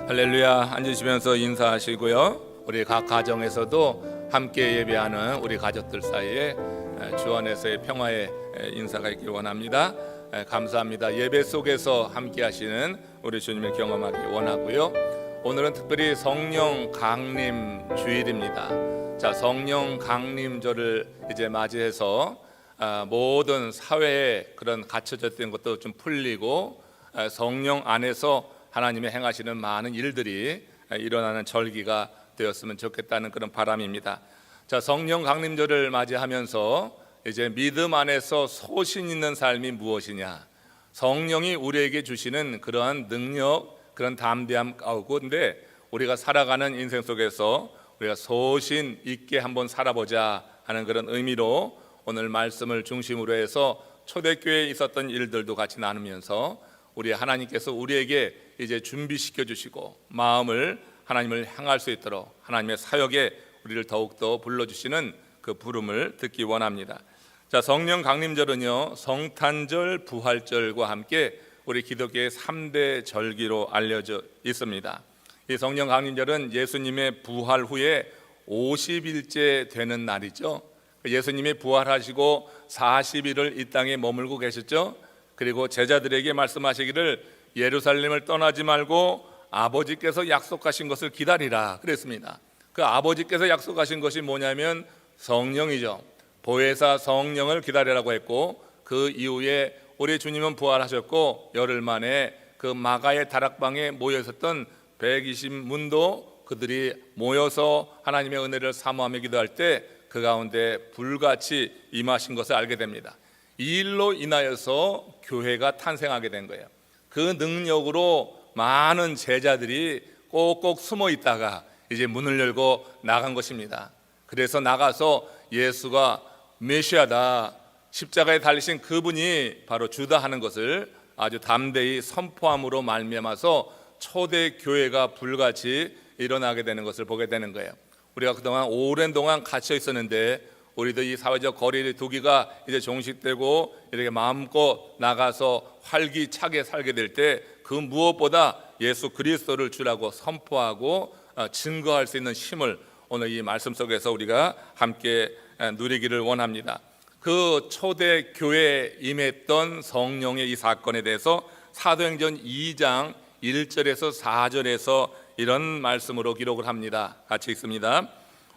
할렐루야. 앉으시면서 인사하시고요. 우리 각 가정에서도 함께 예배하는 우리 가족들 사이에 주 안에서의 평화의 인사가 있길 원합니다. 감사합니다. 예배 속에서 함께 하시는 우리 주님을 경험하기 원하고요. 오늘은 특별히 성령 강림 주일입니다. 자, 성령 강림절을 이제 맞이해서 모든 사회에 그런 갇혀졌던 것도 좀 풀리고 성령 안에서 하나님이 행하시는 많은 일들이 일어나는 절기가 되었으면 좋겠다는 그런 바람입니다. 자, 성령 강림절을 맞이하면서 이제 믿음 안에서 소신 있는 삶이 무엇이냐, 성령이 우리에게 주시는 그러한 능력, 그런 담대함 가운데 우리가 살아가는 인생 속에서 우리가 소신 있게 한번 살아보자 하는 그런 의미로 오늘 말씀을 중심으로 해서 초대교회에 있었던 일들도 같이 나누면서 우리 하나님께서 우리에게 이제 준비시켜 주시고 마음을 하나님을 향할 수 있도록 하나님의 사역에 우리를 더욱더 불러주시는 그 부름을 듣기 원합니다. 자, 성령 강림절은요, 성탄절, 부활절과 함께 우리 기독교의 3대 절기로 알려져 있습니다. 이 성령 강림절은 예수님의 부활 후에 50일째 되는 날이죠. 예수님이 부활하시고 40일을 이 땅에 머물고 계셨죠. 그리고 제자들에게 말씀하시기를 예루살렘을 떠나지 말고 아버지께서 약속하신 것을 기다리라 그랬습니다. 그 아버지께서 약속하신 것이 뭐냐면 성령이죠. 보혜사 성령을 기다리라고 했고, 그 이후에 우리 주님은 부활하셨고 열흘 만에 그 마가의 다락방에 모여 있었던 120문도 그들이 모여서 하나님의 은혜를 사모하며 기도할 때 그 가운데 불같이 임하신 것을 알게 됩니다. 이 일로 인하여서 교회가 탄생하게 된 거예요. 그 능력으로 많은 제자들이 꼭꼭 숨어 있다가 이제 문을 열고 나간 것입니다. 그래서 나가서 예수가 메시아다, 십자가에 달리신 그분이 바로 주다 하는 것을 아주 담대히 선포함으로 말미암아서 초대 교회가 불같이 일어나게 되는 것을 보게 되는 거예요. 우리가 그동안 오랜 동안 갇혀 있었는데 우리도 이 사회적 거리 두기가 이제 종식되고 이렇게 마음껏 나가서 활기차게 살게 될 때 그 무엇보다 예수 그리스도를 주라고 선포하고 증거할 수 있는 힘을 오늘 이 말씀 속에서 우리가 함께 누리기를 원합니다. 그 초대 교회에 임했던 성령의 이 사건에 대해서 사도행전 2장 1절에서 4절에서 이런 말씀으로 기록을 합니다. 같이 읽습니다.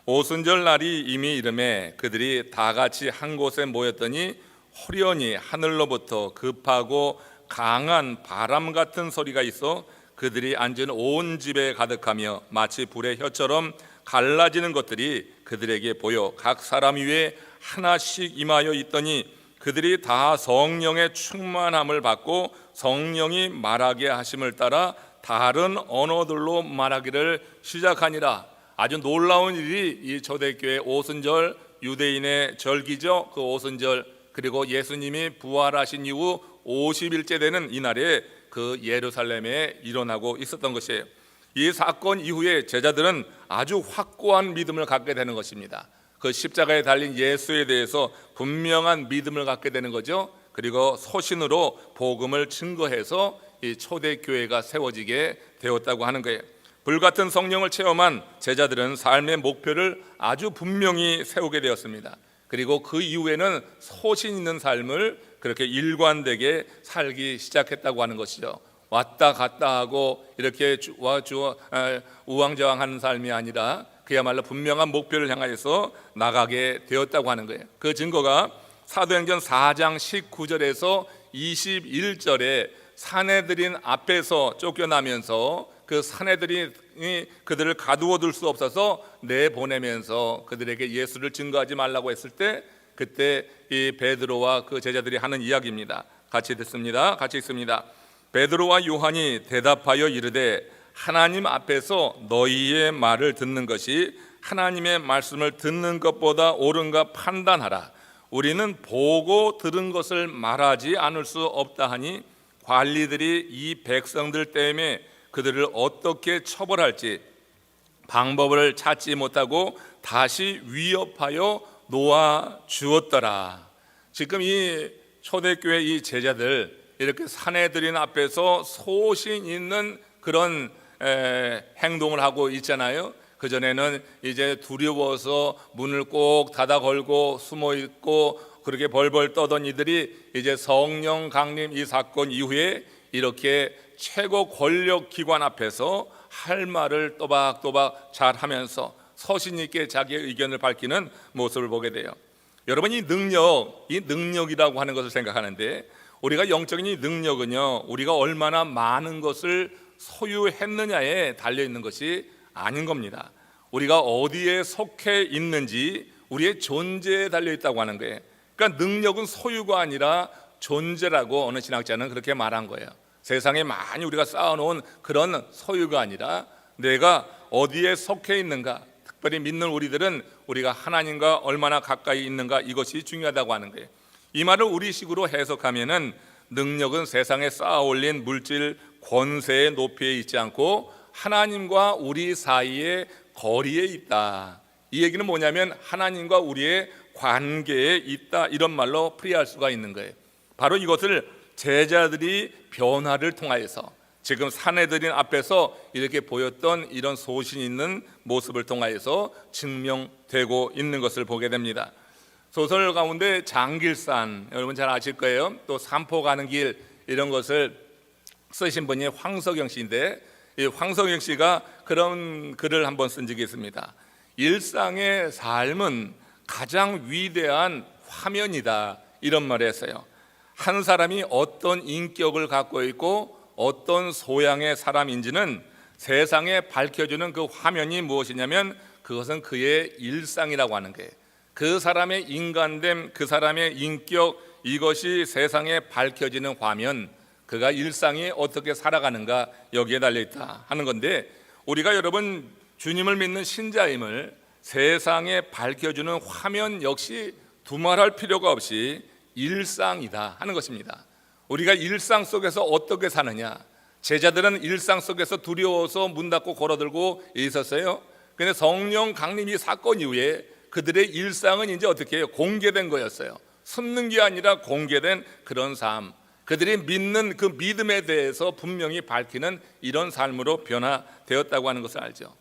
오순절 날이 이미 이르매 그들이 다 같이 한 곳에 모였더니 호련히 하늘로부터 급하고 강한 바람 같은 소리가 있어 그들이 앉은 온 집에 가득하며 마치 불의 혀처럼 갈라지는 것들이 그들에게 보여 각 사람 위에 하나씩 임하여 있더니 그들이 다 성령의 충만함을 받고 성령이 말하게 하심을 따라 다른 언어들로 말하기를 시작하니라. 아주 놀라운 일이 이 초대교회 오순절, 유대인의 절기죠. 그 오순절, 그리고 예수님이 부활하신 이후 50일째 되는 이날에 그 예루살렘에 일어나고 있었던 것이에요. 이 사건 이후에 제자들은 아주 확고한 믿음을 갖게 되는 것입니다. 그 십자가에 달린 예수에 대해서 분명한 믿음을 갖게 되는 거죠. 그리고 소신으로 복음을 증거해서 이 초대교회가 세워지게 되었다고 하는 거예요. 불같은 성령을 체험한 제자들은 삶의 목표를 아주 분명히 세우게 되었습니다. 그리고 그 이후에는 소신 있는 삶을 그렇게 일관되게 살기 시작했다고 하는 것이죠. 왔다 갔다 하고 이렇게 우왕좌왕하는 삶이 아니라 그야말로 분명한 목표를 향하여서 나가게 되었다고 하는 거예요. 그 증거가 사도행전 4장 19절에서 21절에 사내들인 앞에서 쫓겨나면서 그 사내들이 그들을 가두어둘 수 없어서 내보내면서 그들에게 예수를 증거하지 말라고 했을 때 그때 이 베드로와 그 제자들이 하는 이야기입니다. 같이 듣습니다. 같이 읽습니다. 베드로와 요한이 대답하여 이르되 하나님 앞에서 너희의 말을 듣는 것이 하나님의 말씀을 듣는 것보다 옳은가 판단하라. 우리는 보고 들은 것을 말하지 않을 수 없다 하니 관리들이 이 백성들 때문에 그들을 어떻게 처벌할지 방법을 찾지 못하고 다시 위협하여 놓아 주었더라. 지금 이 초대교회 이 제자들 이렇게 사내들인 앞에서 소신 있는 그런 행동을 하고 있잖아요. 그전에는 이제 두려워서 문을 꼭 닫아 걸고 숨어 있고 그렇게 벌벌 떠던 이들이 이제 성령 강림 이 사건 이후에 이렇게 최고 권력 기관 앞에서 할 말을 또박또박 잘 하면서 서신 있게 자기의 의견을 밝히는 모습을 보게 돼요. 여러분, 이 능력이라고 하는 것을 생각하는데, 우리가 영적인 이 능력은요, 우리가 얼마나 많은 것을 소유했느냐에 달려 있는 것이 아닌 겁니다. 우리가 어디에 속해 있는지 우리의 존재에 달려 있다고 하는 거예요. 그러니까 능력은 소유가 아니라 존재라고 어느 신학자는 그렇게 말한 거예요. 세상에 많이 우리가 쌓아놓은 그런 소유가 아니라 내가 어디에 속해 있는가, 특별히 믿는 우리들은 우리가 하나님과 얼마나 가까이 있는가, 이것이 중요하다고 하는 거예요. 이 말을 우리식으로 해석하면은 능력은 세상에 쌓아 올린 물질 권세의 높이에 있지 않고 하나님과 우리 사이의 거리에 있다. 이 얘기는 뭐냐면 하나님과 우리의 관계에 있다, 이런 말로 풀이할 수가 있는 거예요. 바로 이것을 제자들이 변화를 통하여서 지금 사내들인 앞에서 이렇게 보였던 이런 소신 있는 모습을 통하여서 증명되고 있는 것을 보게 됩니다. 소설 가운데 장길산, 여러분 잘 아실 거예요. 또 산포 가는 길, 이런 것을 쓰신 분이 황석영 씨인데, 이 황석영 씨가 그런 글을 한번 쓴 적이 있습니다. 일상의 삶은 가장 위대한 화면이다, 이런 말을 했어요. 한 사람이 어떤 인격을 갖고 있고 어떤 소양의 사람인지는 세상에 밝혀주는 그 화면이 무엇이냐면 그것은 그의 일상이라고 하는 거예요. 그 사람의 인간됨, 그 사람의 인격, 이것이 세상에 밝혀지는 화면, 그가 일상이 어떻게 살아가는가, 여기에 달려있다 하는 건데, 우리가 여러분 주님을 믿는 신자임을 세상에 밝혀주는 화면 역시 두말할 필요가 없이 일상이다 하는 것입니다. 우리가 일상 속에서 어떻게 사느냐, 제자들은 일상 속에서 두려워서 문 닫고 걸어들고 있었어요. 그런데 성령 강림 이 사건 이후에 그들의 일상은 이제 어떻게 해요? 공개된 거였어요. 숨는 게 아니라 공개된 그런 삶, 그들이 믿는 그 믿음에 대해서 분명히 밝히는 이런 삶으로 변화되었다고 하는 것을 알죠.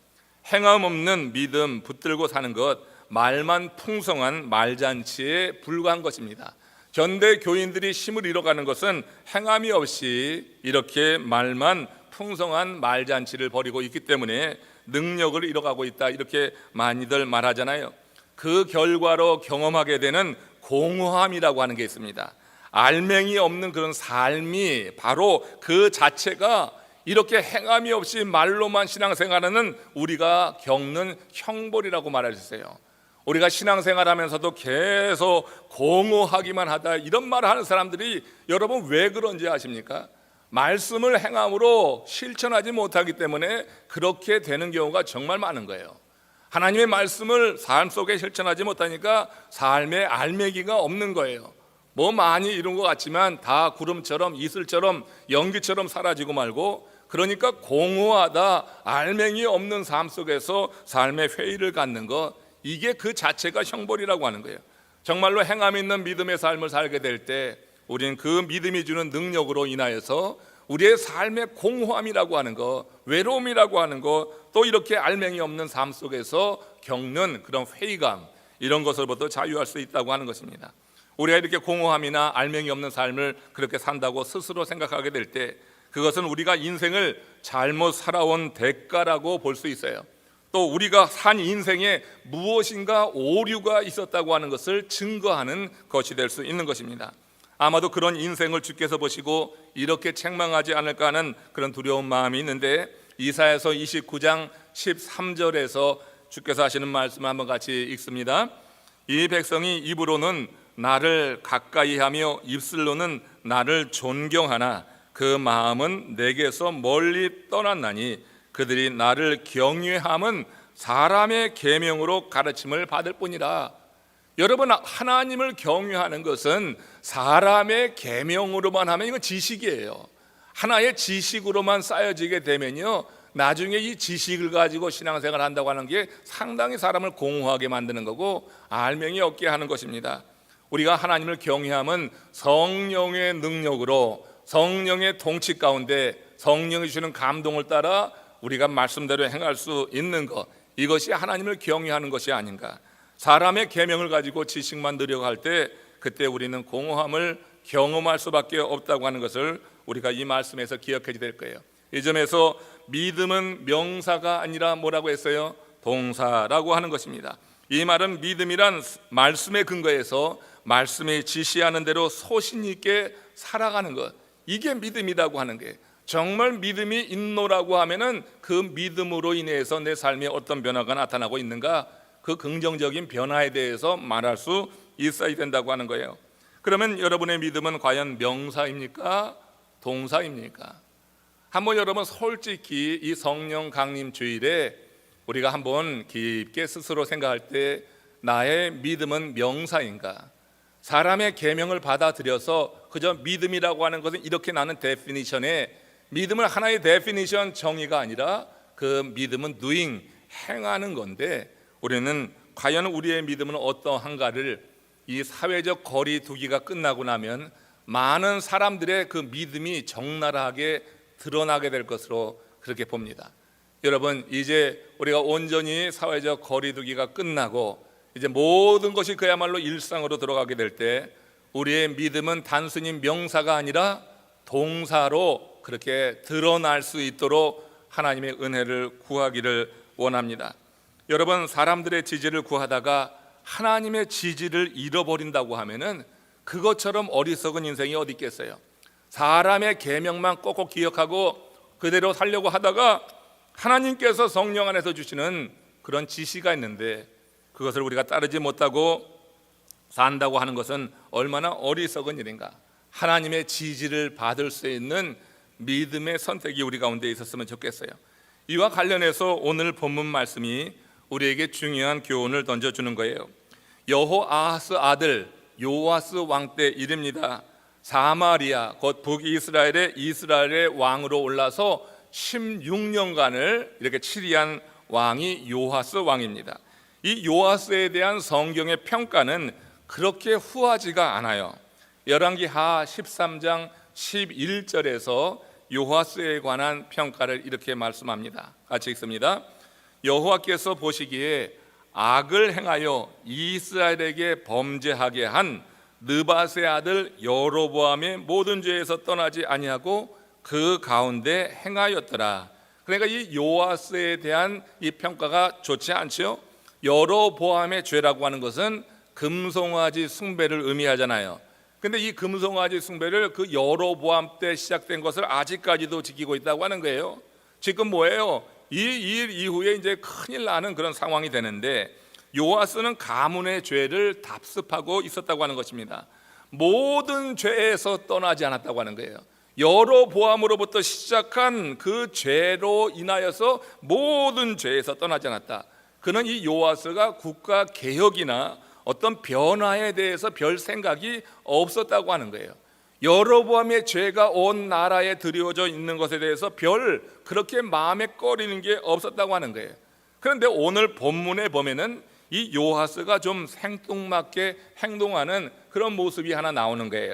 행함 없는 믿음 붙들고 사는 것, 말만 풍성한 말잔치에 불과한 것입니다. 현대 교인들이 힘을 잃어가는 것은 행함이 없이 이렇게 말만 풍성한 말잔치를 벌이고 있기 때문에 능력을 잃어가고 있다, 이렇게 많이들 말하잖아요. 그 결과로 경험하게 되는 공허함이라고 하는 게 있습니다. 알맹이 없는 그런 삶이 바로 그 자체가 이렇게 행함이 없이 말로만 신앙생활하는 우리가 겪는 형벌이라고 말할 수 있어요. 우리가 신앙생활하면서도 계속 공허하기만 하다, 이런 말을 하는 사람들이 여러분 왜 그런지 아십니까? 말씀을 행함으로 실천하지 못하기 때문에 그렇게 되는 경우가 정말 많은 거예요. 하나님의 말씀을 삶 속에 실천하지 못하니까 삶에 알맹이가 없는 거예요. 뭐 많이 이룬 것 같지만 다 구름처럼 이슬처럼 연기처럼 사라지고 말고, 그러니까 공허하다, 알맹이 없는 삶 속에서 삶의 회의를 갖는 것, 이게 그 자체가 형벌이라고 하는 거예요. 정말로 행함 있는 믿음의 삶을 살게 될 때 우리는 그 믿음이 주는 능력으로 인하여서 우리의 삶의 공허함이라고 하는 것, 외로움이라고 하는 것, 또 이렇게 알맹이 없는 삶 속에서 겪는 그런 회의감, 이런 것으로부터 자유할 수 있다고 하는 것입니다. 우리가 이렇게 공허함이나 알맹이 없는 삶을 그렇게 산다고 스스로 생각하게 될 때 그것은 우리가 인생을 잘못 살아온 대가라고 볼 수 있어요. 또 우리가 산 인생에 무엇인가 오류가 있었다고 하는 것을 증거하는 것이 될 수 있는 것입니다. 아마도 그런 인생을 주께서 보시고 이렇게 책망하지 않을까 하는 그런 두려운 마음이 있는데, 이사야서 29장 13절에서 주께서 하시는 말씀을 한번 같이 읽습니다. 이 백성이 입으로는 나를 가까이하며 입술로는 나를 존경하나 그 마음은 내게서 멀리 떠났나니 그들이 나를 경외함은 사람의 계명으로 가르침을 받을 뿐이라. 여러분, 하나님을 경외하는 것은 사람의 계명으로만 하면 이건 지식이에요. 하나의 지식으로만 쌓여지게 되면요, 나중에 이 지식을 가지고 신앙생활을 한다고 하는 게 상당히 사람을 공허하게 만드는 거고 알맹이 없게 하는 것입니다. 우리가 하나님을 경외함은 성령의 능력으로, 성령의 통치 가운데 성령이 주는 감동을 따라 우리가 말씀대로 행할 수 있는 것, 이것이 하나님을 경외하는 것이 아닌가. 사람의 계명을 가지고 지식만 늘려갈 때 그때 우리는 공허함을 경험할 수밖에 없다고 하는 것을 우리가 이 말씀에서 기억해야 될 거예요. 이 점에서 믿음은 명사가 아니라 뭐라고 했어요? 동사라고 하는 것입니다. 이 말은 믿음이란 말씀에 근거해서 말씀이 지시하는 대로 소신 있게 살아가는 것, 이게 믿음이라고 하는 게, 정말 믿음이 있노라고 하면은 그 믿음으로 인해서 내 삶에 어떤 변화가 나타나고 있는가, 그 긍정적인 변화에 대해서 말할 수 있어야 된다고 하는 거예요. 그러면 여러분의 믿음은 과연 명사입니까? 동사입니까? 한번 여러분 솔직히 이 성령 강림 주일에 우리가 한번 깊게 스스로 생각할 때 나의 믿음은 명사인가? 사람의 계명을 받아들여서 그저 믿음이라고 하는 것은 이렇게 나는 데피니션에, 믿음은 하나의 데피니션 정의가 아니라 그 믿음은 doing, 행하는 건데, 우리는 과연 우리의 믿음은 어떠한가를 이 사회적 거리 두기가 끝나고 나면 많은 사람들의 그 믿음이 적나라하게 드러나게 될 것으로 그렇게 봅니다. 여러분, 이제 우리가 온전히 사회적 거리 두기가 끝나고 이제 모든 것이 그야말로 일상으로 들어가게 될 때 우리의 믿음은 단순히 명사가 아니라 동사로 그렇게 드러날 수 있도록 하나님의 은혜를 구하기를 원합니다. 여러분, 사람들의 지지를 구하다가 하나님의 지지를 잃어버린다고 하면은 그것처럼 어리석은 인생이 어디 있겠어요? 사람의 계명만 꼭꼭 기억하고 그대로 살려고 하다가 하나님께서 성령 안에서 주시는 그런 지시가 있는데 그것을 우리가 따르지 못하고 산다고 하는 것은 얼마나 어리석은 일인가. 하나님의 지지를 받을 수 있는 믿음의 선택이 우리 가운데 있었으면 좋겠어요. 이와 관련해서 오늘 본문 말씀이 우리에게 중요한 교훈을 던져주는 거예요. 여호아하스 아들 요아스 왕 때 일입니다. 사마리아 곧 북이스라엘의 왕으로 올라서 16년간을 이렇게 치리한 왕이 요아스 왕입니다. 이 요아스에 대한 성경의 평가는 그렇게 후하지가 않아요. 열왕기하 13장 11절에서 요아스에 관한 평가를 이렇게 말씀합니다. 같이 읽습니다. 여호와께서 보시기에 악을 행하여 이스라엘에게 범죄하게 한 느밧의 아들 여로보암의 모든 죄에서 떠나지 아니하고 그 가운데 행하였더라. 그러니까 이 요아스에 대한 이 평가가 좋지 않죠. 여로보암의 죄라고 하는 것은 금송아지 숭배를 의미하잖아요. 근데 이 금송아지 숭배를 그 여로보암 때 시작된 것을 아직까지도 지키고 있다고 하는 거예요. 지금 뭐예요? 이 일 이후에 이제 큰일 나는 그런 상황이 되는데 요아스는 가문의 죄를 답습하고 있었다고 하는 것입니다. 모든 죄에서 떠나지 않았다고 하는 거예요. 여로보암으로부터 시작한 그 죄로 인하여서 모든 죄에서 떠나지 않았다. 그는 이 요아스가 국가 개혁이나 어떤 변화에 대해서 별 생각이 없었다고 하는 거예요. 여로보암의 죄가 온 나라에 드리워져 있는 것에 대해서 별 그렇게 마음에 꺼리는 게 없었다고 하는 거예요. 그런데 오늘 본문에 보면은 이 요아스가 좀 생뚱맞게 행동하는 그런 모습이 하나 나오는 거예요.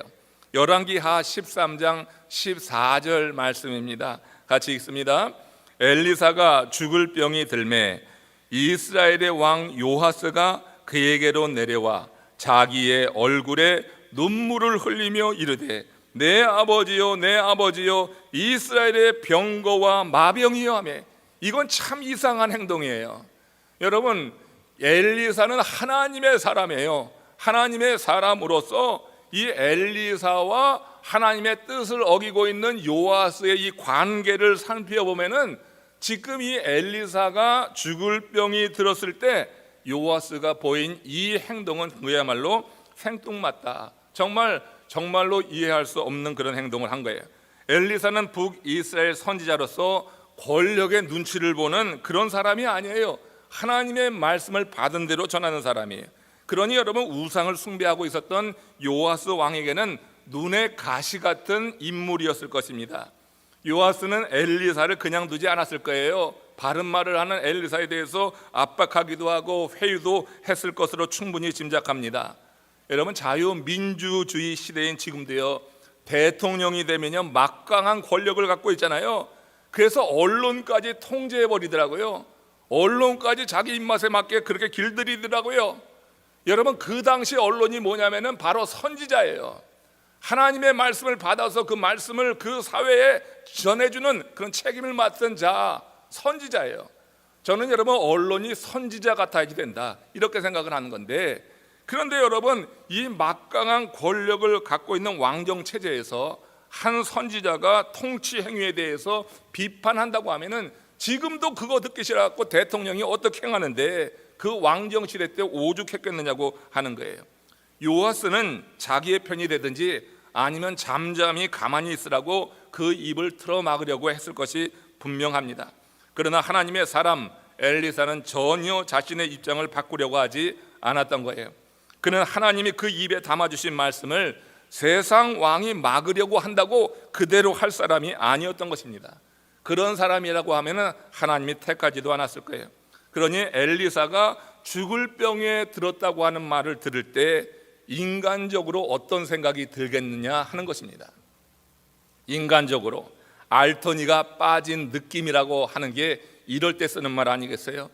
열왕기하 13장 14절 말씀입니다. 같이 읽습니다. 엘리사가 죽을 병이 들매 이스라엘의 왕 요아스가 그에게로 내려와 자기의 얼굴에 눈물을 흘리며 이르되 내 아버지요 내 아버지요 이스라엘의 병거와 마병이여 하며. 이건 참 이상한 행동이에요. 여러분, 엘리사는 하나님의 사람이에요. 하나님의 사람으로서 이 엘리사와 하나님의 뜻을 어기고 있는 요아스의 이 관계를 살펴보면은 지금 이 엘리사가 죽을 병이 들었을 때 요아스가 보인 이 행동은 그야말로 생뚱맞다. 정말로 이해할 수 없는 그런 행동을 한 거예요. 엘리사는 북이스라엘 선지자로서 권력의 눈치를 보는 그런 사람이 아니에요. 하나님의 말씀을 받은 대로 전하는 사람이에요. 그러니 여러분, 우상을 숭배하고 있었던 요아스 왕에게는 눈의 가시 같은 인물이었을 것입니다. 요아스는 엘리사를 그냥 두지 않았을 거예요. 바른 말을 하는 엘리사에 대해서 압박하기도 하고 회유도 했을 것으로 충분히 짐작합니다. 여러분, 자유민주주의 시대인 지금도요, 대통령이 되면요 막강한 권력을 갖고 있잖아요. 그래서 언론까지 통제해 버리더라고요. 언론까지 자기 입맛에 맞게 그렇게 길들이더라고요. 여러분, 그 당시 언론이 뭐냐면은 바로 선지자예요. 하나님의 말씀을 받아서 그 말씀을 그 사회에 전해주는 그런 책임을 맡은 자, 선지자예요. 저는 여러분, 언론이 선지자 같아야 된다, 이렇게 생각을 하는 건데, 그런데 여러분, 이 막강한 권력을 갖고 있는 왕정 체제에서 한 선지자가 통치 행위에 대해서 비판한다고 하면은 지금도 그거 듣기 싫어갖고 대통령이 어떻게 행하는데 그 왕정 시대 때 오죽했겠느냐고 하는 거예요. 요아스는 자기의 편이 되든지 아니면 잠잠히 가만히 있으라고 그 입을 틀어막으려고 했을 것이 분명합니다. 그러나 하나님의 사람 엘리사는 전혀 자신의 입장을 바꾸려고 하지 않았던 거예요. 그는 하나님이 그 입에 담아주신 말씀을 세상 왕이 막으려고 한다고 그대로 할 사람이 아니었던 것입니다. 그런 사람이라고 하면은 하나님이 택하지도 않았을 거예요. 그러니 엘리사가 죽을 병에 들었다고 하는 말을 들을 때 인간적으로 어떤 생각이 들겠느냐 하는 것입니다. 인간적으로 알터니가 빠진 느낌이라고 하는 게 이럴 때 쓰는 말 아니겠어요?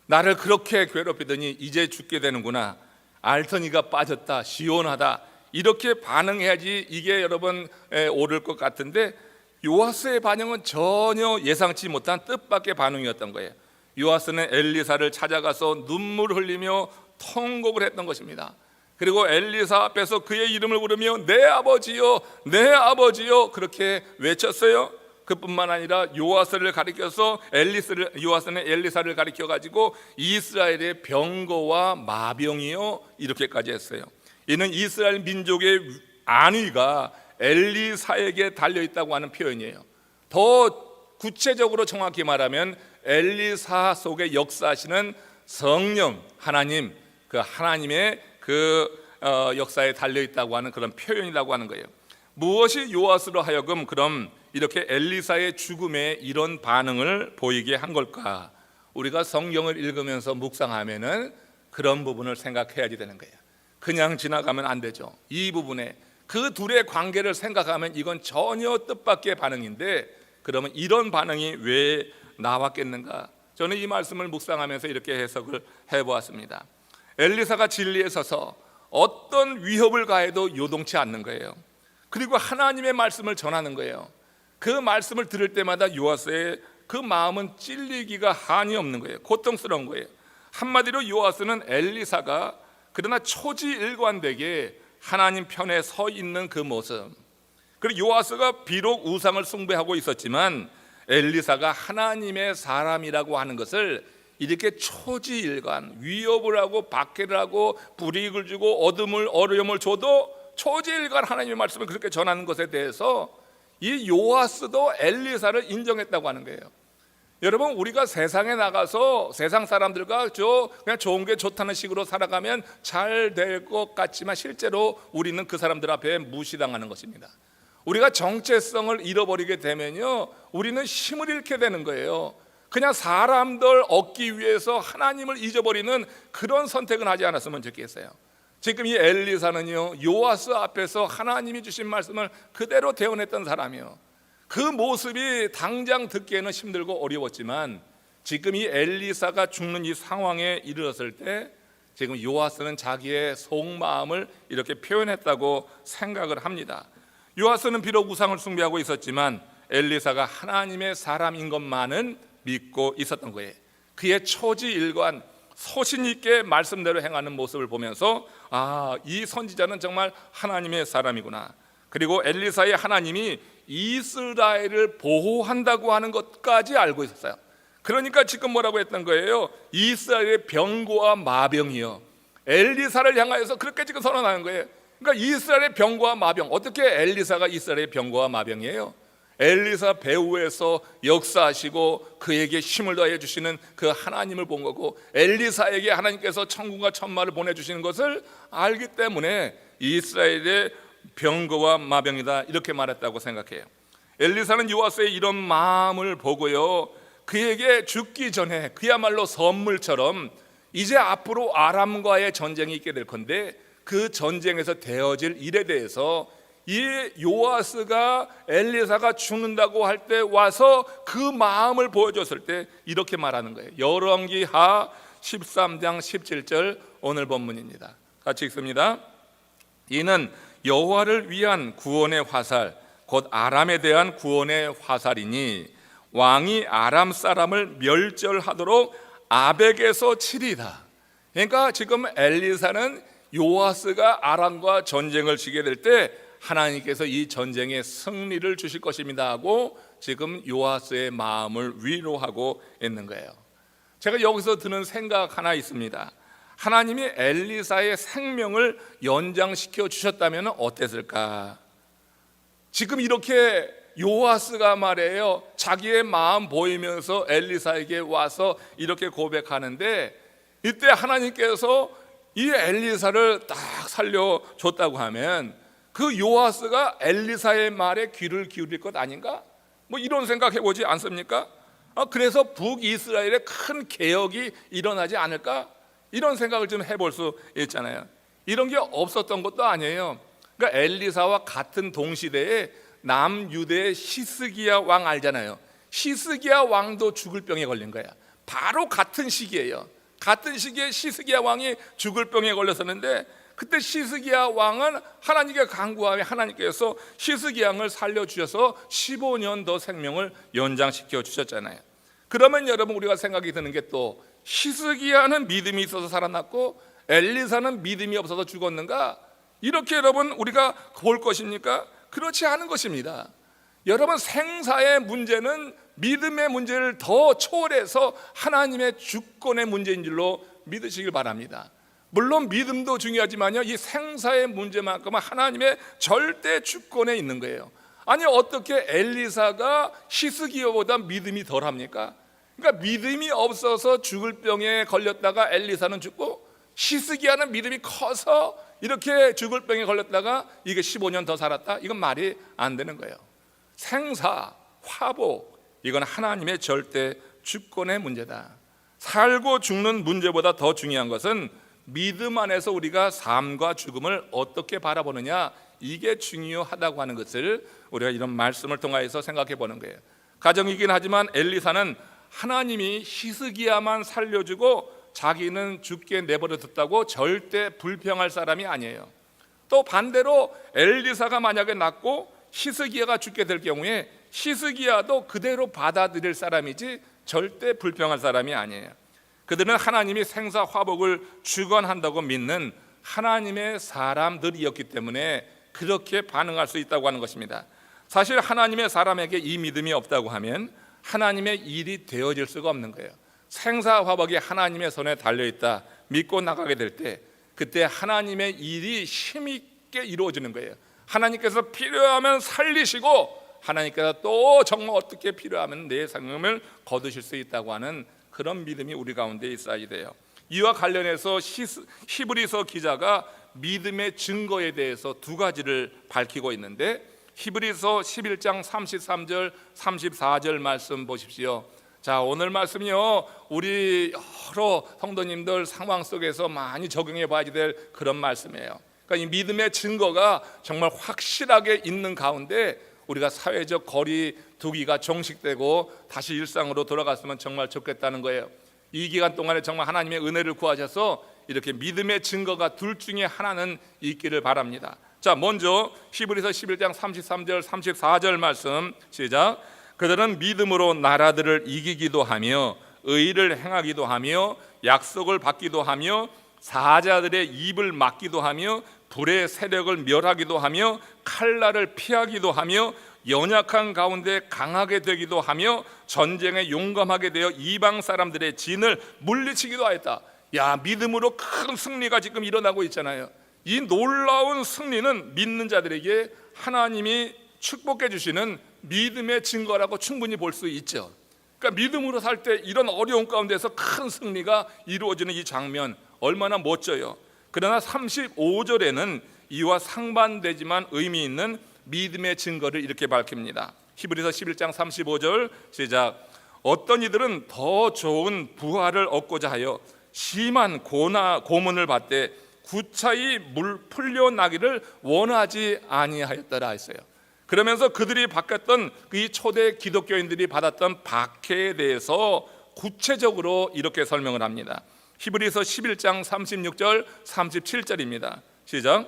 나를 그렇게 괴롭히더니 이제 죽게 되는구나, 알터니가 빠졌다, 시원하다, 이렇게 반응해야지 이게 여러분 옳을 것 같은데, 요아스의 반응은 전혀 예상치 못한 뜻밖의 반응이었던 거예요. 요아스는 엘리사를 찾아가서 눈물 흘리며 통곡을 했던 것입니다. 그리고 엘리사 앞에서 그의 이름을 부르며 내 아버지요, 내 아버지요, 그렇게 외쳤어요. 그뿐만 아니라 요아스를 가리켜서 요아스는 엘리사를 가리켜 가지고 이스라엘의 병거와 마병이요, 이렇게까지 했어요. 이는 이스라엘 민족의 안위가 엘리사에게 달려있다고 하는 표현이에요. 더 구체적으로 정확히 말하면 엘리사 속에 역사하시는 성령 하나님, 그 하나님의 역사에 달려있다고 하는 그런 표현이라고 하는 거예요. 무엇이 요아스로 하여금 그럼 이렇게 엘리사의 죽음에 이런 반응을 보이게 한 걸까? 우리가 성경을 읽으면서 묵상하면은 그런 부분을 생각해야지 되는 거예요. 그냥 지나가면 안 되죠. 이 부분에 그 둘의 관계를 생각하면 이건 전혀 뜻밖의 반응인데, 그러면 이런 반응이 왜 나왔겠는가? 저는 이 말씀을 묵상하면서 이렇게 해석을 해보았습니다. 엘리사가 진리에 서서 어떤 위협을 가해도 요동치 않는 거예요. 그리고 하나님의 말씀을 전하는 거예요. 그 말씀을 들을 때마다 요아스의 그 마음은 찔리기가 한이 없는 거예요. 고통스러운 거예요. 한마디로 요아스는 엘리사가 그러나 초지일관되게 하나님 편에 서 있는 그 모습, 그리고 요아스가 비록 우상을 숭배하고 있었지만 엘리사가 하나님의 사람이라고 하는 것을 이렇게 초지일관, 위협을 하고 박해를 하고 불이익을 주고 어려움을 줘도 초지일관 하나님의 말씀을 그렇게 전하는 것에 대해서 이 요아스도 엘리사를 인정했다고 하는 거예요. 여러분, 우리가 세상에 나가서 세상 사람들과 그냥 좋은 게 좋다는 식으로 살아가면 잘 될 것 같지만 실제로 우리는 그 사람들 앞에 무시당하는 것입니다. 우리가 정체성을 잃어버리게 되면요, 우리는 힘을 잃게 되는 거예요. 그냥 사람들 얻기 위해서 하나님을 잊어버리는 그런 선택은 하지 않았으면 좋겠어요. 지금 이 엘리사는요, 요아스 앞에서 하나님이 주신 말씀을 그대로 대언했던 사람이요. 그 모습이 당장 듣기에는 힘들고 어려웠지만 지금 이 엘리사가 죽는 이 상황에 이르렀을 때 지금 요아스는 자기의 속마음을 이렇게 표현했다고 생각을 합니다. 요아스는 비록 우상을 숭배하고 있었지만 엘리사가 하나님의 사람인 것만은 믿고 있었던 거예요. 그의 초지일관, 소신 있게 말씀대로 행하는 모습을 보면서 이 선지자는 정말 하나님의 사람이구나. 그리고 엘리사의 하나님이 이스라엘을 보호한다고 하는 것까지 알고 있었어요. 그러니까 지금 뭐라고 했던 거예요? 이스라엘의 병거와 마병이요, 엘리사를 향하여서 그렇게 지금 선언하는 거예요. 그러니까 이스라엘의 병거와 마병, 어떻게 엘리사가 이스라엘의 병거와 마병이에요? 엘리사 배후에서 역사하시고 그에게 힘을 더해 주시는 그 하나님을 본 거고, 엘리사에게 하나님께서 천군과 천마를 보내주시는 것을 알기 때문에 이스라엘의 병거와 마병이다, 이렇게 말했다고 생각해요. 엘리사는 요아스의 이런 마음을 보고요, 그에게 죽기 전에 그야말로 선물처럼 이제 앞으로 아람과의 전쟁이 있게 될 건데 그 전쟁에서 되어질 일에 대해서 이 요아스가 엘리사가 죽는다고 할 때 와서 그 마음을 보여줬을 때 이렇게 말하는 거예요. 열왕기하 13장 17절 오늘 본문입니다. 같이 읽습니다. 이는 여호와를 위한 구원의 화살 곧 아람에 대한 구원의 화살이니 왕이 아람 사람을 멸절하도록 아벡에서 치리다. 그러니까 지금 엘리사는 요아스가 아람과 전쟁을 치게 될 때 하나님께서 이 전쟁에 승리를 주실 것입니다 하고 지금 요아스의 마음을 위로하고 있는 거예요. 제가 여기서 드는 생각 하나 있습니다. 하나님이 엘리사의 생명을 연장시켜 주셨다면 어땠을까? 지금 이렇게 요아스가 말이에요, 자기의 마음 보이면서 엘리사에게 와서 이렇게 고백하는데, 이때 하나님께서 이 엘리사를 딱 살려줬다고 하면 그 요아스가 엘리사의 말에 귀를 기울일 것 아닌가? 뭐 이런 생각 해보지 않습니까? 그래서 북이스라엘에 큰 개혁이 일어나지 않을까? 이런 생각을 좀 해볼 수 있잖아요. 이런 게 없었던 것도 아니에요. 그러니까 엘리사와 같은 동시대에 남유대의 히스기야 왕 알잖아요. 히스기야 왕도 죽을 병에 걸린 거야. 바로 같은 시기예요. 같은 시기에 히스기야 왕이 죽을 병에 걸렸었는데, 그때 히스기야 왕은 하나님께 간구하며 하나님께서 히스기야 왕을 살려주셔서 15년 더 생명을 연장시켜 주셨잖아요. 그러면 여러분, 우리가 생각이 드는 게 또 히스기야는 믿음이 있어서 살아났고 엘리사는 믿음이 없어서 죽었는가? 이렇게 여러분 우리가 볼 것입니까? 그렇지 않은 것입니다. 여러분, 생사의 문제는 믿음의 문제를 더 초월해서 하나님의 주권의 문제인 줄로 믿으시길 바랍니다. 물론 믿음도 중요하지만요, 이 생사의 문제만큼은 하나님의 절대 주권에 있는 거예요. 아니, 어떻게 엘리사가 히스기야보다 믿음이 덜합니까? 그러니까 믿음이 없어서 죽을 병에 걸렸다가 엘리사는 죽고, 히스기야는 믿음이 커서 이렇게 죽을 병에 걸렸다가 이게 15년 더 살았다? 이건 말이 안 되는 거예요. 생사, 화복, 이건 하나님의 절대 주권의 문제다. 살고 죽는 문제보다 더 중요한 것은 믿음 안에서 우리가 삶과 죽음을 어떻게 바라보느냐, 이게 중요하다고 하는 것을 우리가 이런 말씀을 통해서 생각해 보는 거예요. 가정이긴 하지만 엘리사는 하나님이 히스기야만 살려주고 자기는 죽게 내버려 뒀다고 절대 불평할 사람이 아니에요. 또 반대로 엘리사가 만약에 낫고 히스기야가 죽게 될 경우에 히스기야도 그대로 받아들일 사람이지 절대 불평할 사람이 아니에요. 그들은 하나님이 생사 화복을 주관한다고 믿는 하나님의 사람들이었기 때문에 그렇게 반응할 수 있다고 하는 것입니다. 사실 하나님의 사람에게 이 믿음이 없다고 하면 하나님의 일이 되어질 수가 없는 거예요. 생사 화복이 하나님의 손에 달려있다 믿고 나가게 될 때, 그때 하나님의 일이 힘있게 이루어지는 거예요. 하나님께서 필요하면 살리시고, 하나님께서 또 정말 어떻게 필요하면 내 생명을 거두실 수 있다고 하는 그런 믿음이 우리 가운데 있어야 돼요. 이와 관련해서 히브리서 기자가 믿음의 증거에 대해서 두 가지를 밝히고 있는데, 히브리서 11장 33절 34절 말씀 보십시오. 자, 오늘 말씀이요, 우리 여러 성도님들 상황 속에서 많이 적용해 봐야 될 그런 말씀이에요. 그러니까 이 믿음의 증거가 정말 확실하게 있는 가운데 우리가 사회적 거리 두기가 종식되고 다시 일상으로 돌아갔으면 정말 좋겠다는 거예요. 이 기간 동안에 정말 하나님의 은혜를 구하셔서 이렇게 믿음의 증거가 둘 중에 하나는 있기를 바랍니다. 자, 먼저 히브리서 11장 33절 34절 말씀 시작. 그들은 믿음으로 나라들을 이기기도 하며 의를 행하기도 하며 약속을 받기도 하며 사자들의 입을 막기도 하며 불의 세력을 멸하기도 하며 칼날을 피하기도 하며 연약한 가운데 강하게 되기도 하며 전쟁에 용감하게 되어 이방 사람들의 진을 물리치기도 하였다. 야, 믿음으로 큰 승리가 지금 일어나고 있잖아요. 이 놀라운 승리는 믿는 자들에게 하나님이 축복해 주시는 믿음의 증거라고 충분히 볼 수 있죠. 그러니까 믿음으로 살 때 이런 어려운 가운데서 큰 승리가 이루어지는 이 장면 얼마나 멋져요. 그러나 35절에는 이와 상반되지만 의미 있는 믿음의 증거를 이렇게 밝힙니다. 히브리서 11장 35절 시작. 어떤 이들은 더 좋은 부활을 얻고자 하여 심한 고문을 받되 구차히 물 풀려나기를 원하지 아니하였더라 했어요. 그러면서 그들이 받았던 이 초대 기독교인들이 받았던 박해에 대해서 구체적으로 이렇게 설명을 합니다. 히브리서 11장 36절 37절입니다. 시작.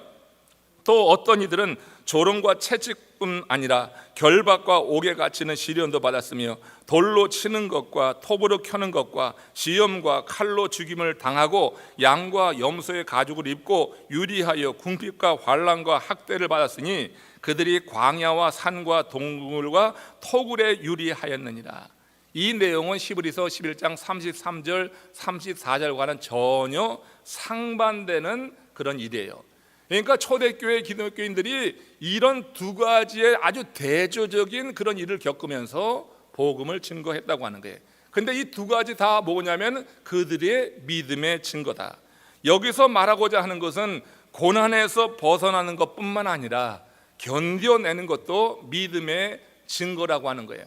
또 어떤 이들은 조롱과 채찍뿐 아니라 결박과 옥에 갇히는 시련도 받았으며 돌로 치는 것과 톱으로 켜는 것과 시험과 칼로 죽임을 당하고 양과 염소의 가죽을 입고 유리하여 궁핍과 환난과 학대를 받았으니 그들이 광야와 산과 동굴과 토굴에 유리하였느니라. 이 내용은 히브리서 11장 33절 34절과는 전혀 상반되는 그런 일이에요. 그러니까 초대교회 기독교인들이 이런 두 가지의 아주 대조적인 그런 일을 겪으면서 복음을 증거했다고 하는 거예요. 근데 이 두 가지 다 뭐냐면 그들의 믿음의 증거다. 여기서 말하고자 하는 것은 고난에서 벗어나는 것뿐만 아니라 견뎌내는 것도 믿음의 증거라고 하는 거예요.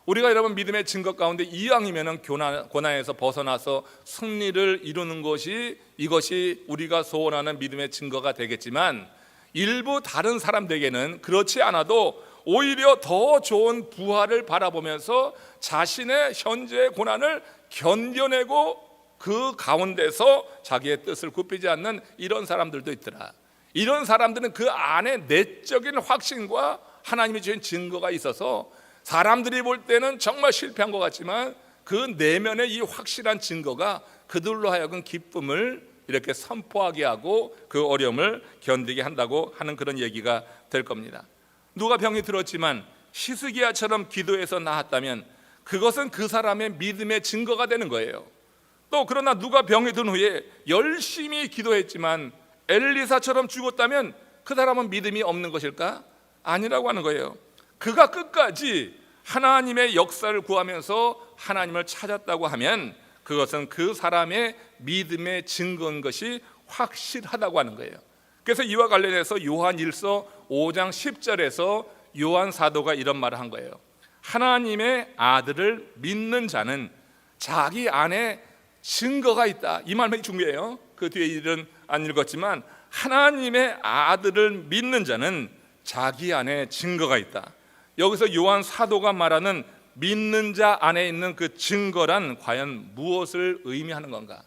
우리가 여러분 믿음의 증거 가운데 이왕이면 고난에서 벗어나서 승리를 이루는 것이 이것이 우리가 소원하는 믿음의 증거가 되겠지만 일부 다른 사람들에게는 그렇지 않아도 오히려 더 좋은 부활을 바라보면서 자신의 현재의 고난을 견뎌내고 그 가운데서 자기의 뜻을 굽히지 않는 이런 사람들도 있더라. 이런 사람들은 그 안에 내적인 확신과 하나님이 주신 증거가 있어서 사람들이 볼 때는 정말 실패한 것 같지만 그 내면의 이 확실한 증거가 그들로 하여금 기쁨을 이렇게 선포하게 하고 그 어려움을 견디게 한다고 하는 그런 얘기가 될 겁니다. 누가 병이 들었지만 히스기야처럼 기도해서 나았다면 그것은 그 사람의 믿음의 증거가 되는 거예요. 또 그러나 누가 병이 든 후에 열심히 기도했지만 엘리사처럼 죽었다면 그 사람은 믿음이 없는 것일까? 아니라고 하는 거예요. 그가 끝까지 하나님의 역사를 구하면서 하나님을 찾았다고 하면 그것은 그 사람의 믿음의 증거인 것이 확실하다고 하는 거예요. 그래서 이와 관련해서 요한 1서 5장 10절에서 요한 사도가 이런 말을 한 거예요. 하나님의 아들을 믿는 자는 자기 안에 증거가 있다. 이 말이 중요해요. 그 뒤에 일은 안 읽었지만 하나님의 아들을 믿는 자는 자기 안에 증거가 있다. 여기서 요한 사도가 말하는 믿는 자 안에 있는 그 증거란 과연 무엇을 의미하는 건가?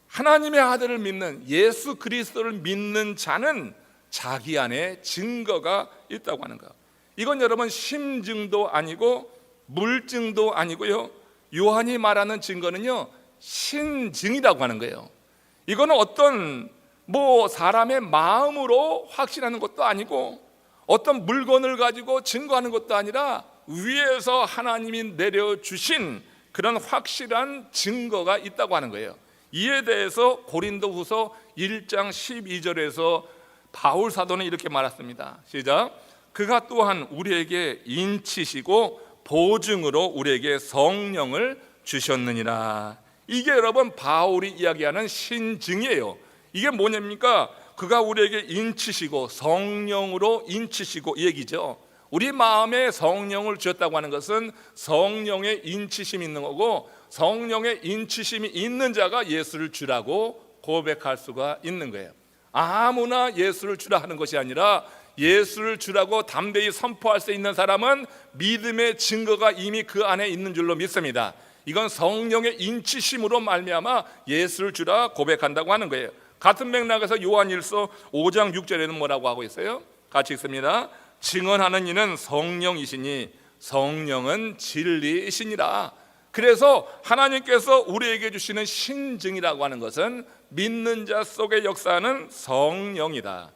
하나님의 아들을 믿는 예수 그리스도를 믿는 자는 자기 안에 증거가 있다고 하는 것. 이건 여러분 심증도 아니고 물증도 아니고요. 요한이 말하는 증거는요 신증이라고 하는 거예요. 이거는 어떤 사람의 마음으로 확신하는 것도 아니고 어떤 물건을 가지고 증거하는 것도 아니라 위에서 하나님이 내려주신 그런 확실한 증거가 있다고 하는 거예요. 이에 대해서 고린도후서 1장 12절에서 바울 사도는 이렇게 말했습니다. 시작. 그가 또한 우리에게 인치시고 보증으로 우리에게 성령을 주셨느니라. 이게 여러분 바울이 이야기하는 신증이에요. 이게 뭐냐입니까? 그가 우리에게 인치시고 성령으로 인치시고 이 얘기죠. 우리 마음에 성령을 주셨다고 하는 것은 성령의 인치심이 있는 거고 성령의 인치심이 있는 자가 예수를 주라고 고백할 수가 있는 거예요. 아무나 예수를 주라 하는 것이 아니라 예수를 주라고 담대히 선포할 수 있는 사람은 믿음의 증거가 이미 그 안에 있는 줄로 믿습니다. 이건 성령의 인치심으로 말미암아 예수를 주라 고백한다고 하는 거예요. 같은 맥락에서 요한일서 5장 6절에는 뭐라고 하고 있어요? 같이 읽습니다. 증언하는 이는 성령이시니 성령은 진리이시니라. 그래서 하나님께서 우리에게 주시는 신증이라고 하는 것은 믿는 자 속에 역사하는 성령이다.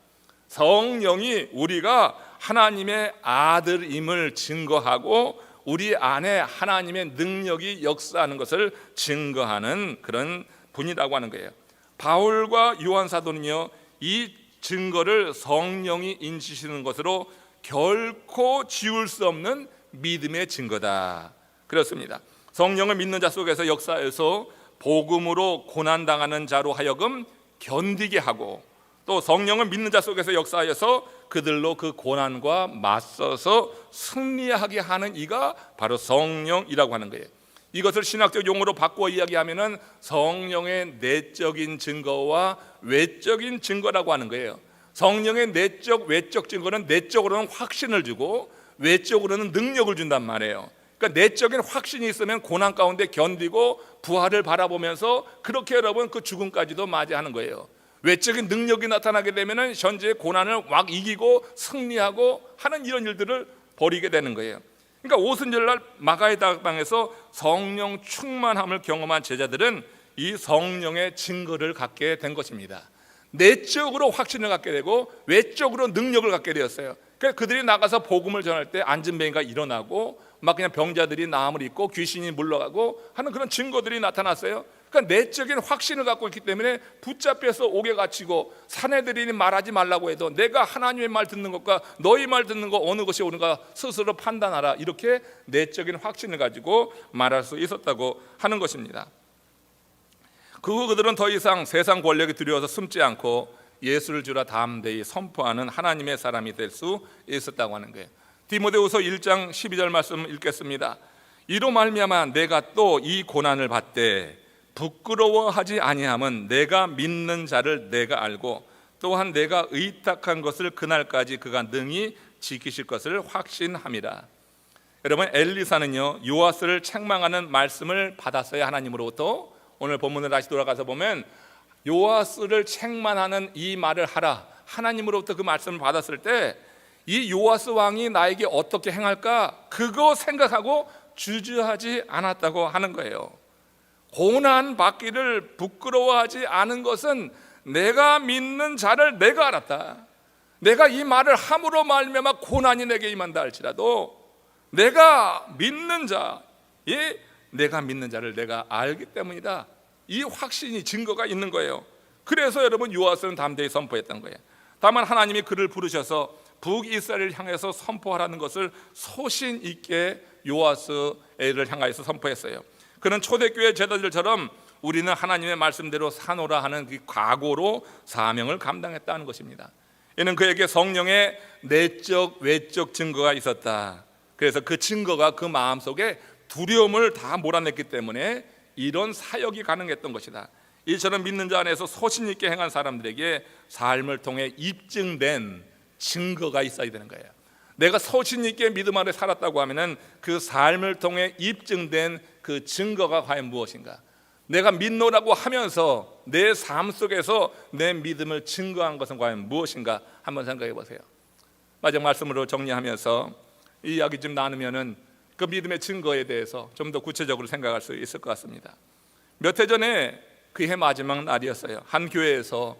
성령이 우리가 하나님의 아들임을 증거하고 우리 안에 하나님의 능력이 역사하는 것을 증거하는 그런 분이라고 하는 거예요. 바울과 요한 사도는요 이 증거를 성령이 인치시는 것으로 결코 지울 수 없는 믿음의 증거다. 그렇습니다. 성령을 믿는 자 속에서 역사해서 복음으로 고난당하는 자로 하여금 견디게 하고 또 성령을 믿는 자 속에서 역사하여서 그들로 그 고난과 맞서서 승리하게 하는 이가 바로 성령이라고 하는 거예요. 이것을 신학적 용어로 바꾸어 이야기하면은 성령의 내적인 증거와 외적인 증거라고 하는 거예요. 성령의 내적, 외적 증거는 내적으로는 확신을 주고 외적으로는 능력을 준단 말이에요. 그러니까 내적인 확신이 있으면 고난 가운데 견디고 부활을 바라보면서 그렇게 여러분 그 죽음까지도 맞이하는 거예요. 외적인 능력이 나타나게 되면은 현재의 고난을 막 이기고 승리하고 하는 이런 일들을 벌이게 되는 거예요. 그러니까 오순절날 마가의 다방에서 성령 충만함을 경험한 제자들은 이 성령의 증거를 갖게 된 것입니다. 내적으로 확신을 갖게 되고 외적으로 능력을 갖게 되었어요. 그래서 그들이 나가서 복음을 전할 때 안진뱅이가 일어나고 막 그냥 병자들이 나음을 입고 귀신이 물러가고 하는 그런 증거들이 나타났어요. 그러니까 내적인 확신을 갖고 있기 때문에 붙잡혀서 옥에 갇히고 사내들이 말하지 말라고 해도 내가 하나님의 말 듣는 것과 너희 말 듣는 것 어느 것이 옳은가 스스로 판단하라, 이렇게 내적인 확신을 가지고 말할 수 있었다고 하는 것입니다. 그들은 더 이상 세상 권력이 두려워서 숨지 않고 예수를 주라 담대히 선포하는 하나님의 사람이 될 수 있었다고 하는 거예요. 디모데후서 1장 12절 말씀 읽겠습니다. 이로 말미암아 내가 또 이 고난을 받되 부끄러워하지 아니함은 내가 믿는 자를 내가 알고 또한 내가 의탁한 것을 그날까지 그가 능히 지키실 것을 확신함이라. 여러분, 엘리사는요 요아스를 책망하는 말씀을 받았어요, 하나님으로부터. 오늘 본문을 다시 돌아가서 보면 요아스를 책망하는 이 말을 하라, 하나님으로부터 그 말씀을 받았을 때 이 요아스 왕이 나에게 어떻게 행할까 그거 생각하고 주저하지 않았다고 하는 거예요. 고난 받기를 부끄러워하지 않은 것은 내가 믿는 자를 내가 알았다. 내가 이 말을 함으로 말미암아 고난이 내게 임한다 할지라도 내가 믿는 자, 내가 믿는 자를 내가 알기 때문이다. 이 확신이, 증거가 있는 거예요. 그래서 여러분 요아스는 담대히 선포했던 거예요. 다만 하나님이 그를 부르셔서 북이스라엘을 향해서 선포하라는 것을 소신 있게 요아스를 향하여서 선포했어요. 그는 초대교회 제자들처럼 우리는 하나님의 말씀대로 사노라 하는 그 각오로 사명을 감당했다는 것입니다. 이는 그에게 성령의 내적 외적 증거가 있었다. 그래서 그 증거가 그 마음속에 두려움을 다 몰아냈기 때문에 이런 사역이 가능했던 것이다. 이처럼 믿는 자 안에서 소신 있게 행한 사람들에게 삶을 통해 입증된 증거가 있어야 되는 거예요. 내가 소신 있게 믿음 안에 살았다고 하면은 그 삶을 통해 입증된 그 증거가 과연 무엇인가? 내가 믿노라고 하면서 내 삶 속에서 내 믿음을 증거한 것은 과연 무엇인가? 한번 생각해 보세요. 마지막 말씀으로 정리하면서 이 이야기 좀 나누면은 그 믿음의 증거에 대해서 좀 더 구체적으로 생각할 수 있을 것 같습니다. 몇 해 전에 그해 마지막 날이었어요. 한 교회에서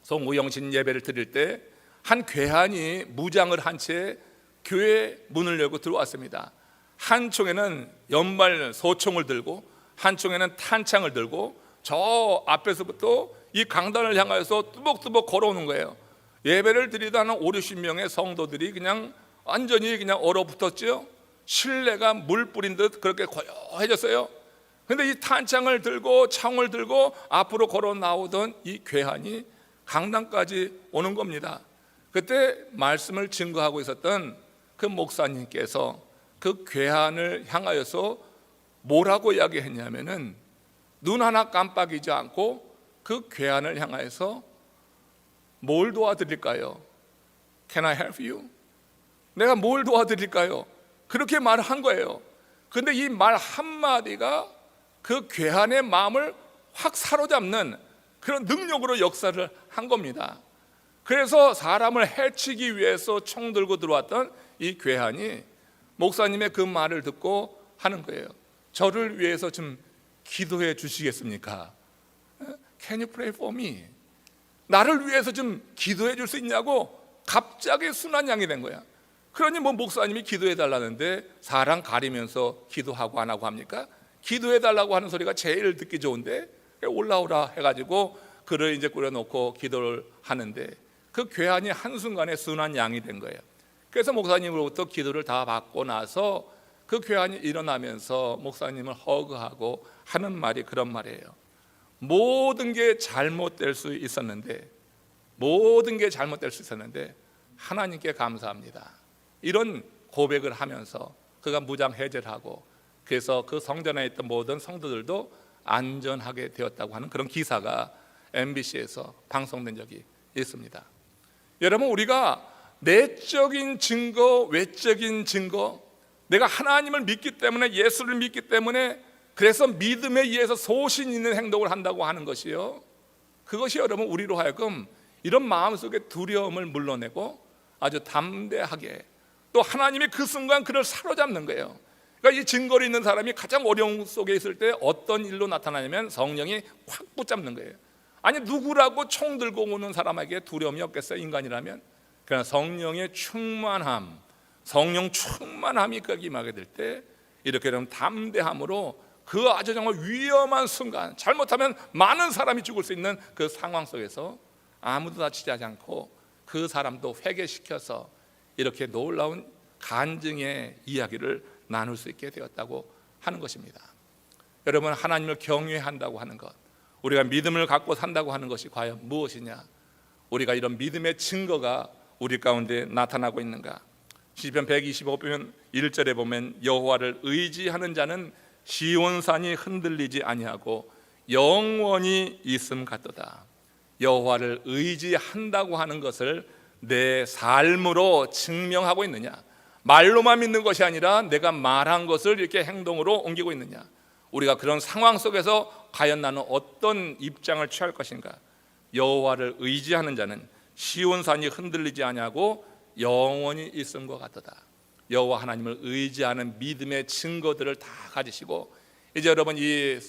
송우영신 예배를 드릴 때 한 괴한이 무장을 한 채 교회 문을 열고 들어왔습니다. 한 총에는 연말 소총을 들고 한 총에는 탄창을 들고 저 앞에서부터 이 강단을 향하여서 뚜벅뚜벅 걸어오는 거예요. 예배를 드리다 한 50-60명의 성도들이 그냥 완전히 그냥 얼어붙었죠. 실내가 물 뿌린 듯 그렇게 고요해졌어요. 그런데 이 탄창을 들고 창을 들고 앞으로 걸어 나오던 이 괴한이 강단까지 오는 겁니다. 그때 말씀을 증거하고 있었던 그 목사님께서 그 괴한을 향하여서 뭐라고 이야기했냐면은 눈 하나 깜빡이지 않고 그 괴한을 향하여서 뭘 도와드릴까요? Can I help you? 내가 뭘 도와드릴까요? 그렇게 말을 한 거예요. 그런데 이 말 한마디가 그 괴한의 마음을 확 사로잡는 그런 능력으로 역사를 한 겁니다. 그래서 사람을 해치기 위해서 총 들고 들어왔던 이 괴한이 목사님의 그 말을 듣고 하는 거예요. 저를 위해서 좀 기도해 주시겠습니까? Can you pray for me? 나를 위해서 좀 기도해 줄 수 있냐고 갑자기 순한 양이 된 거야. 그러니 뭐 목사님이 기도해 달라는데 사람 가리면서 기도하고 안 하고 합니까? 기도해 달라고 하는 소리가 제일 듣기 좋은데 올라오라 해가지고 그를 이제 꾸려놓고 기도를 하는데 그 괴한이 한순간에 순한 양이 된 거예요. 그래서 목사님으로부터 기도를 다 받고 나서 그 괴한이 일어나면서 목사님을 허그하고 하는 말이 그런 말이에요. 모든 게 잘못될 수 있었는데 하나님께 감사합니다. 이런 고백을 하면서 그가 무장 해제를 하고 그래서 그 성전 안에 있던 모든 성도들도 안전하게 되었다고 하는 그런 기사가 MBC에서 방송된 적이 있습니다. 여러분, 우리가 내적인 증거, 외적인 증거, 내가 하나님을 믿기 때문에, 예수를 믿기 때문에, 그래서 믿음에 의해서 소신 있는 행동을 한다고 하는 것이요, 그것이 여러분 우리로 하여금 이런 마음속의 두려움을 물러내고 아주 담대하게, 또 하나님이 그 순간 그를 사로잡는 거예요. 그러니까 이 증거를 있는 사람이 가장 어려움 속에 있을 때 어떤 일로 나타나냐면 성령이 확 붙잡는 거예요. 아니, 누구라고 총 들고 오는 사람에게 두려움이 없겠어요, 인간이라면? 그러나 성령의 충만함, 성령 충만함이 거기 임하게 될 때 이렇게 되면 담대함으로 그 아주 정말 위험한 순간, 잘못하면 많은 사람이 죽을 수 있는 그 상황 속에서 아무도 다치지 않고 그 사람도 회개시켜서 이렇게 놀라운 간증의 이야기를 나눌 수 있게 되었다고 하는 것입니다. 여러분, 하나님을 경외한다고 하는 것, 우리가 믿음을 갖고 산다고 하는 것이 과연 무엇이냐? 우리가 이런 믿음의 증거가 우리 가운데 나타나고 있는가? 시편 125편 1절에 보면 여호와를 의지하는 자는 시온산이 흔들리지 아니하고 영원히 있음 같도다. 여호와를 의지한다고 하는 것을 내 삶으로 증명하고 있느냐? 말로만 믿는 것이 아니라 내가 말한 것을 이렇게 행동으로 옮기고 있느냐? 우리가 그런 상황 속에서 과연 나는 어떤 입장을 취할 것인가? 여호와를 의지하는 자는 시온산이 흔들리지 아니하고 영원히 있음과 같도다. 여호와 하나님을 의지하는 믿음의 증거들을 다 가지시고, 이제 여러분 이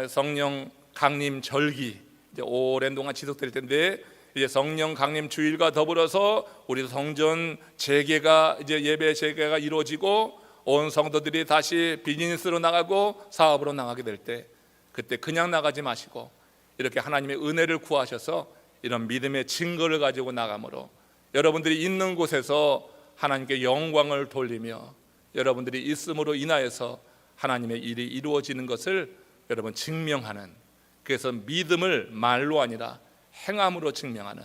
성령 강림 절기 이제 오랜 동안 지속될 텐데, 이제 성령 강림 주일과 더불어서 우리 성전 재개가, 이제 예배 재개가 이루어지고 온 성도들이 다시 비즈니스로 나가고 사업으로 나가게 될 때, 그때 그냥 나가지 마시고 이렇게 하나님의 은혜를 구하셔서 이런 믿음의 증거를 가지고 나가므로 여러분들이 있는 곳에서 하나님께 영광을 돌리며 여러분들이 있음으로 인하여서 하나님의 일이 이루어지는 것을 여러분 증명하는, 그래서 믿음을 말로 아니라 행함으로 증명하는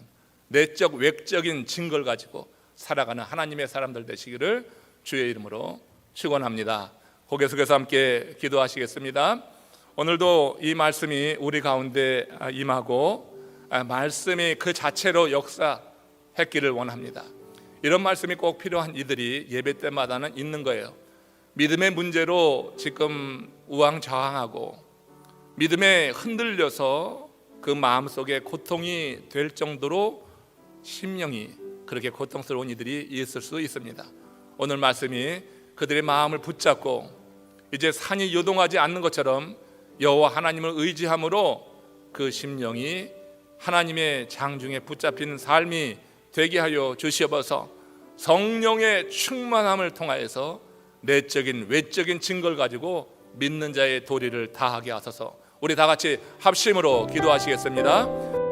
내적 외적인 증거를 가지고 살아가는 하나님의 사람들 되시기를 주의 이름으로 축원합니다. 고개 숙여서 함께 기도하시겠습니다. 오늘도 이 말씀이 우리 가운데 임하고 말씀이 그 자체로 역사했기를 원합니다. 이런 말씀이 꼭 필요한 이들이 예배 때마다는 있는 거예요. 믿음의 문제로 지금 우왕좌왕하고 믿음에 흔들려서 그 마음속에 고통이 될 정도로 심령이 그렇게 고통스러운 이들이 있을 수 있습니다. 오늘 말씀이 그들의 마음을 붙잡고 이제 산이 요동하지 않는 것처럼 여호와 하나님을 의지함으로 그 심령이 하나님의 장중에 붙잡힌 삶이 되게 하여 주시옵소서. 성령의 충만함을 통하여서 내적인 외적인 증거를 가지고 믿는 자의 도리를 다하게 하소서. 우리 다 같이 합심으로 기도하시겠습니다.